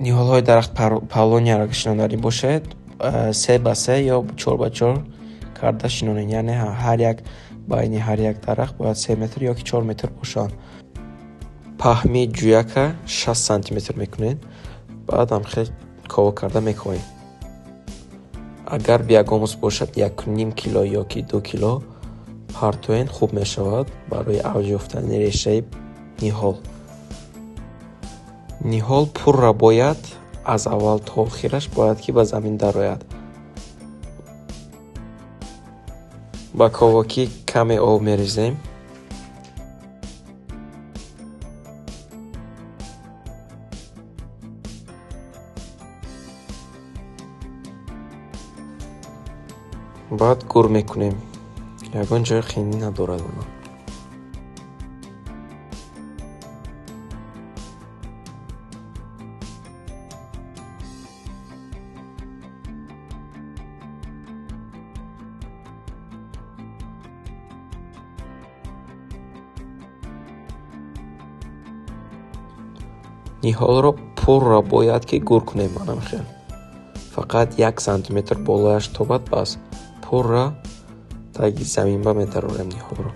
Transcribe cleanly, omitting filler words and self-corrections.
ниҳолҳои дарахт павлонияро шиноданӣ бошед, 3 ба 3 ё 4 ба 4 карда шинонед. Яъне ҳар як байни ҳар як дарахт бояд 3 метр ёки 4 метр бошад. Паҳми ҷӯяка 60 сантиметр мекунед. Баъдам хел кова карда мекавед. Агар биягомус бошад 1.5 кило ёки 2 кило партоен хуб мешавад барои авҷ ёфтани решаи ниҳол. Ниҳол пурра бояд аз аввал то охираш бояд ки ба замин дарояд. Ба ковакӣ каме об мерезем. Баъд гур мекунем. Ягон ҷои қиинӣ надорад оно. ниҳолро пурра бояд ки гур кунем манамхел. Фақат 1 сантиметр болояш тобад бас. Пурра таги замин ба медарорем ниҳолро.